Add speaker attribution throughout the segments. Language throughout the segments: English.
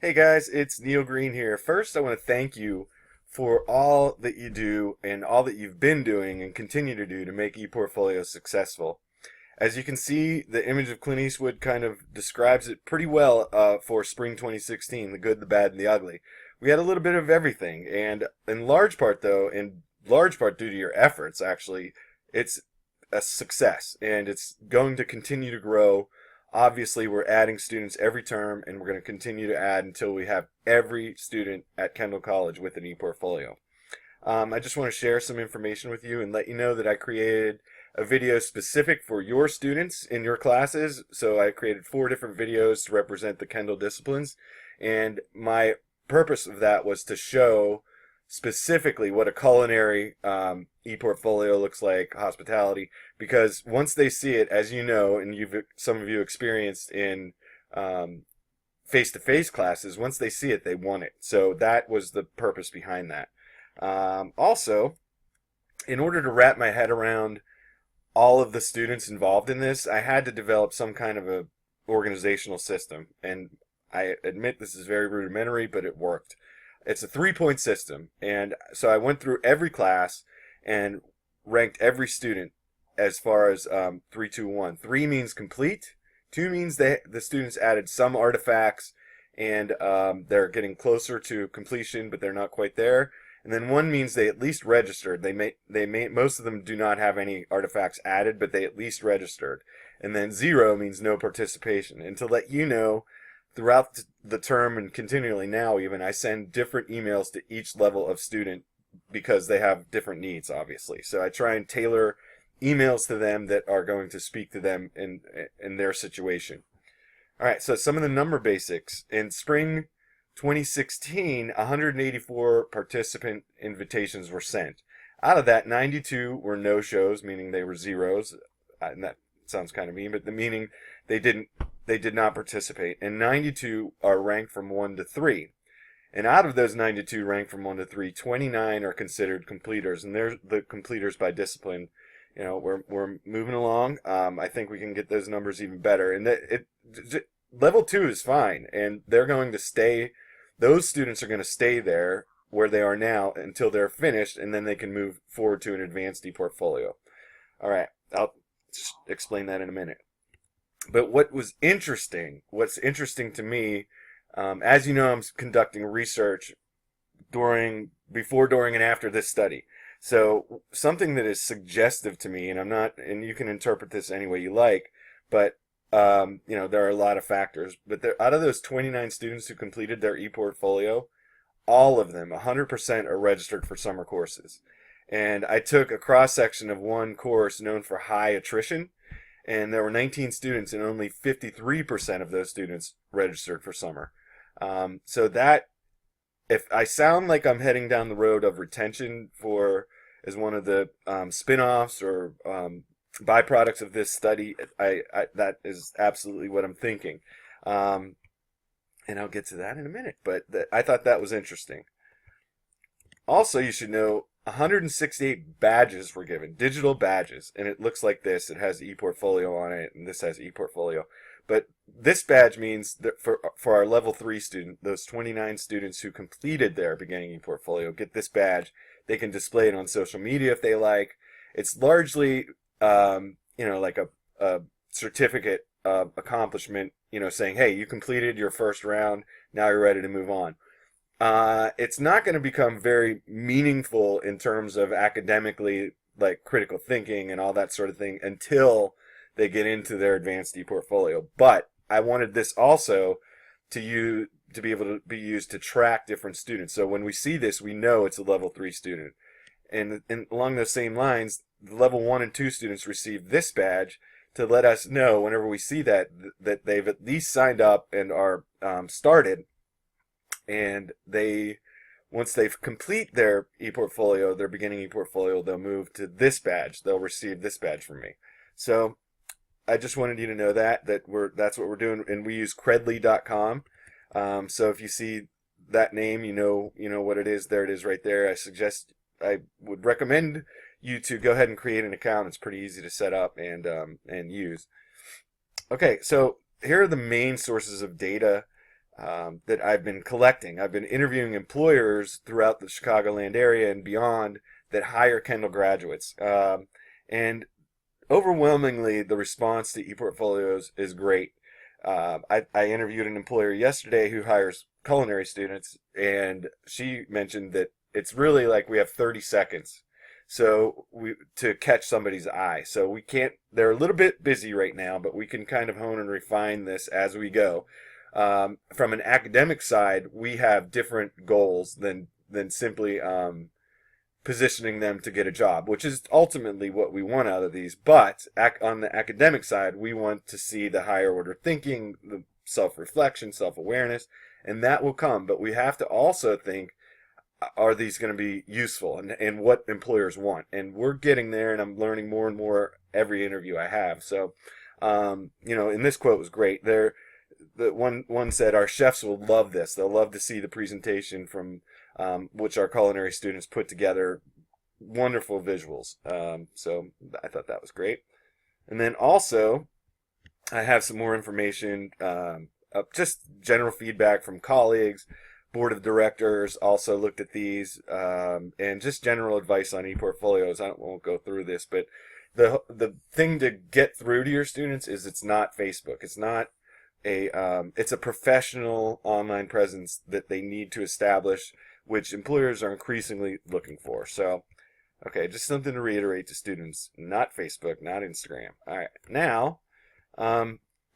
Speaker 1: Hey guys, it's Neil Green here. First, I want to thank you for all that you do and all that you've been doing and continue to do to make ePortfolio successful. As you can see, the image of Clint Eastwood kind of describes it pretty well for spring 2016, the good, the bad, and the ugly. We had a little bit of everything, and in large part, though, in large part due to your efforts, actually, it's a success, and it's going to continue to grow. Obviously, we're adding students every term, and we're going to continue to add until we have every student at Kendall College with an ePortfolio. I just want to share some information with you and let you know that I created a video specific for your students in your classes. So I created 4 different videos to represent the Kendall disciplines. And my purpose of that was to show specifically what a culinary e-portfolio looks like, hospitality, because once they see it, as you know, and some of you experienced in face-to-face classes, once they see it, they want it. So that was the purpose behind that. Also, in order to wrap my head around all of the students involved in this, I had to develop some kind of a organizational system. And I admit this is very rudimentary, but it worked. It's a 3-point system. And so I went through every class and ranked every student as far as 3, 2, 1. 3 means complete. 2 means the students added some artifacts and they're getting closer to completion, but they're not quite there. And then 1 means they at least registered. Most of them do not have any artifacts added, but they at least registered. And then 0 means no participation. And to let you know, throughout the term and continually now even, I send different emails to each level of student because they have different needs, obviously. So I try and tailor emails to them that are going to speak to them in their situation. All right, so some of the number basics. In spring 2016, 184 participant invitations were sent. Out of that, 92 were no-shows, meaning they were zeros. And that sounds kind of mean, but the meaning they did not participate. And 92 are ranked from 1 to 3. And out of those 92 ranked from 1 to 3, 29 are considered completers, and they're the completers by discipline. You know, we're moving along. I think we can get those numbers even better. And level 2 is fine, and they're going to stay. Those students are going to stay there where they are now until they're finished, and then they can move forward to an advanced ePortfolio. All right, I'll explain that in a minute. But what's interesting to me, as you know, I'm conducting research before, during, and after this study. So something that is suggestive to me, and you can interpret this any way you like, but there are a lot of factors. But out of those 29 students who completed their ePortfolio, all of them, 100%, are registered for summer courses. And I took a cross-section of one course known for high attrition, and there were 19 students, and only 53% of those students registered for summer. So that, if I sound like I'm heading down the road of retention as one of the spin-offs or byproducts of this study, that is absolutely what I'm thinking. And I'll get to that in a minute, but I thought that was interesting. Also, you should know 168 badges were given, digital badges, and it looks like this. It has ePortfolio on it, and this has ePortfolio. But this badge means that for our level 3 student, those 29 students who completed their beginning ePortfolio get this badge. They can display it on social media if they like. It's largely, like a certificate of accomplishment, saying, hey, you completed your first round, now you're ready to move on. It's not going to become very meaningful in terms of academically, like critical thinking and all that sort of thing, until they get into their advanced ePortfolio. But I wanted this also to be able to be used to track different students. So when we see this, we know it's a level 3 student. And along those same lines, the level 1 and 2 students receive this badge to let us know whenever we see that they've at least signed up and are started. And once they've complete their ePortfolio, their beginning ePortfolio, they'll move to this badge. They'll receive this badge from me. So I just wanted you to know that's what we're doing, and we use credly.com. So if you see that name, you know what it is. There it is right there. I would recommend you to go ahead and create an account. It's pretty easy to set up and use. Okay, so here are the main sources of data that I've been collecting. I've been interviewing employers throughout the Chicagoland area and beyond that hire Kendall graduates. And overwhelmingly, the response to ePortfolios is great. I interviewed an employer yesterday who hires culinary students, and she mentioned that it's really like we have 30 seconds to catch somebody's eye. So we can't, they're a little bit busy right now, but we can kind of hone and refine this as we go. From an academic side, we have different goals than simply positioning them to get a job, which is ultimately what we want out of these. But on the academic side, we want to see the higher order thinking, the self-reflection, self-awareness, and that will come. But we have to also think, are these going to be useful, and what employers want? And we're getting there, and I'm learning more and more every interview I have. So, and this quote was great. The one said, "Our chefs will love this. They'll love to see the presentation from which our culinary students put together. Wonderful visuals." So I thought that was great. And then also, I have some more information, just general feedback from colleagues, board of directors also looked at these, and just general advice on ePortfolios. I won't go through this, but the thing to get through to your students is it's not Facebook. It's not it's a professional online presence that they need to establish, which employers are increasingly looking for. So, okay, just something to reiterate to students: not Facebook, not Instagram. All right, now,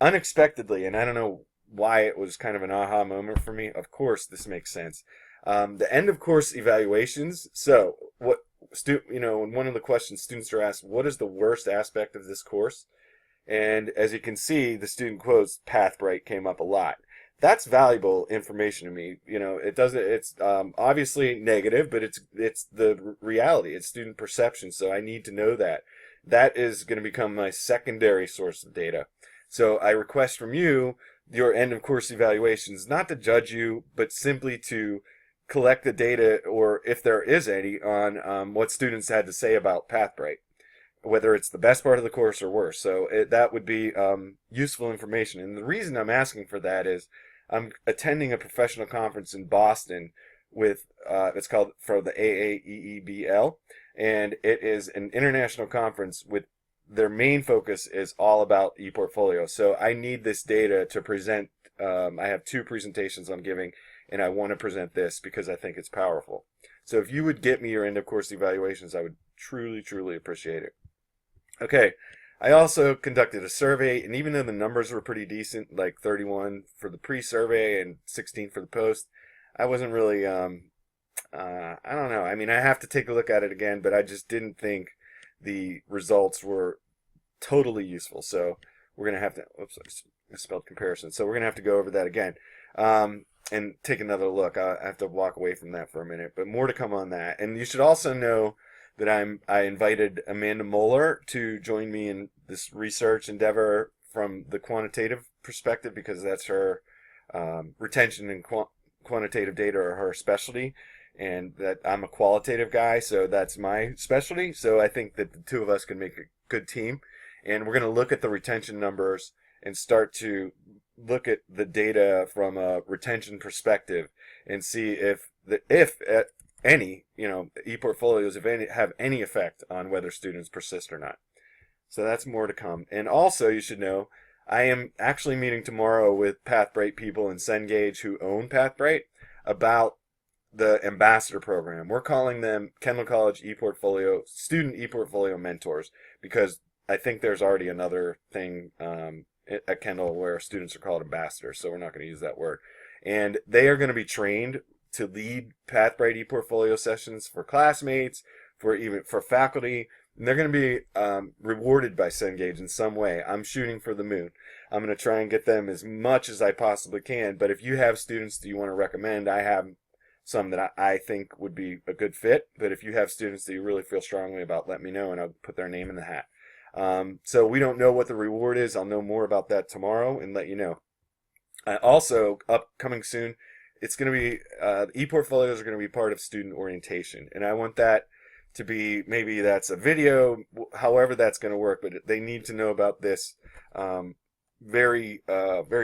Speaker 1: unexpectedly, and I don't know why it was kind of an aha moment for me. Of course, this makes sense. The end of course evaluations. So, and one of the questions students are asked, what is the worst aspect of this course? And as you can see, the student quotes PathBright came up a lot. That's valuable information to me. It's obviously negative, but it's the reality. It's student perception. So I need to know that. That is going to become my secondary source of data. So I request from you your end of course evaluations, not to judge you, but simply to collect the data, or if there is any, on what students had to say about PathBright, whether it's the best part of the course or worse. So that would be useful information. And the reason I'm asking for that is I'm attending a professional conference in Boston with, it's called, for the AAEEBL, and it is an international conference with their main focus is all about ePortfolio. So I need this data to present. I have 2 presentations I'm giving, and I want to present this because I think it's powerful. So if you would get me your end of course evaluations, I would truly, truly appreciate it. Okay, I also conducted a survey, and even though the numbers were pretty decent, like 31 for the pre-survey and 16 for the post, I wasn't really, I don't know. I mean, I have to take a look at it again, but I just didn't think the results were totally useful. So we're going to have to, oops, I spelled comparison. So we're going to have to go over that again and take another look. I have to walk away from that for a minute, but more to come on that. And you should also know that I invited Amanda Moeller to join me in this research endeavor from the quantitative perspective, because that's her retention and quantitative data are her specialty, and that I'm a qualitative guy, so that's my specialty. So I think that the 2 of us can make a good team, and we're going to look at the retention numbers and start to look at the data from a retention perspective and see if any, ePortfolios have any effect on whether students persist or not. So that's more to come. And also, you should know, I am actually meeting tomorrow with PathBright people in Cengage who own PathBright about the ambassador program. We're calling them Kendall College ePortfolio, student ePortfolio mentors, because I think there's already another thing at Kendall where students are called ambassadors, so we're not going to use that word. And they are going to be trained to lead PathBright ePortfolio sessions for classmates, for faculty, and they're going to be rewarded by Cengage in some way. I'm shooting for the moon. I'm going to try and get them as much as I possibly can, but if you have students that you want to recommend, I have some that I think would be a good fit, but if you have students that you really feel strongly about, let me know and I'll put their name in the hat. So we don't know what the reward is. I'll know more about that tomorrow and let you know. Also, upcoming soon, it's going to be, ePortfolios are going to be part of student orientation, and I want that to be, maybe that's a video, however that's going to work, but they need to know about this very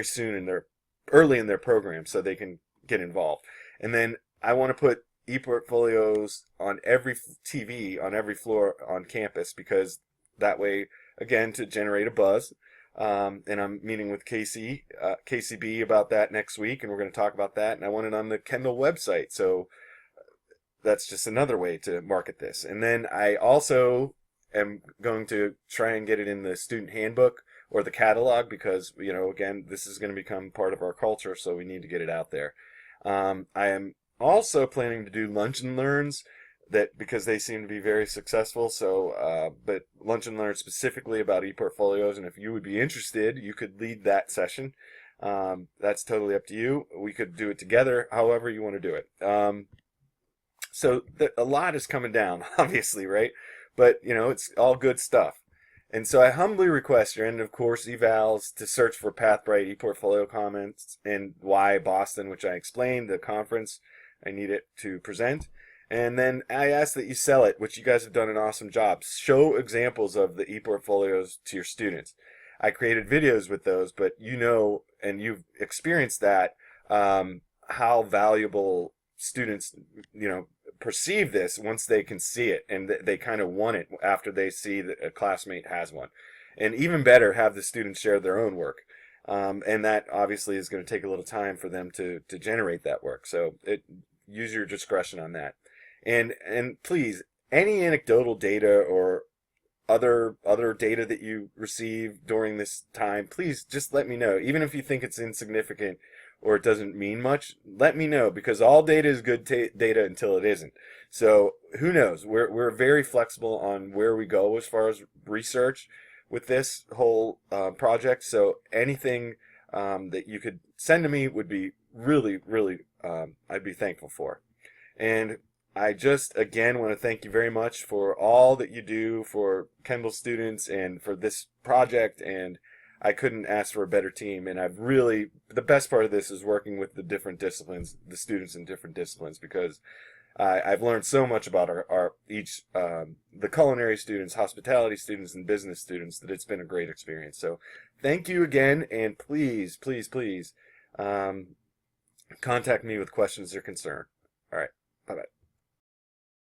Speaker 1: soon in their early in their program so they can get involved. And then I want to put ePortfolios on every TV on every floor on campus, because that way, again, to generate a buzz. And I'm meeting with KCB about that next week, and we're going to talk about that. And I want it on the Kendall website, so that's just another way to market this. And then I also am going to try and get it in the student handbook or the catalog, because, again, this is going to become part of our culture, so we need to get it out there. I am also planning to do lunch and learns, that because they seem to be very successful. So, but lunch and learn specifically about ePortfolios, and if you would be interested, you could lead that session. That's totally up to you. We could do it together, however you want to do it. So a lot is coming down, obviously, right? But, it's all good stuff. And so I humbly request your end of course evals to search for Pathbright ePortfolio comments and why Boston, which I explained, the conference I need it to present. And then I ask that you sell it, which you guys have done an awesome job. Show examples of the ePortfolios to your students. I created videos with those, but and you've experienced that, how valuable students, perceive this once they can see it, and they kind of want it after they see that a classmate has one. And even better, have the students share their own work. And that obviously is going to take a little time for them to generate that work. So use your discretion on that. And please, any anecdotal data or other data that you receive during this time, please just let me know. Even if you think it's insignificant or it doesn't mean much, let me know, because all data is good data until it isn't. So who knows? We're very flexible on where we go as far as research with this whole project. So anything that you could send to me would be really, really, I'd be thankful for. And I just, again, want to thank you very much for all that you do for Kendall students and for this project. And I couldn't ask for a better team. And the best part of this is working with the different disciplines, the students in different disciplines, because I've learned so much about the culinary students, hospitality students, and business students, that it's been a great experience. So thank you again. And please, please, please, contact me with questions or concern. All right. Bye-bye.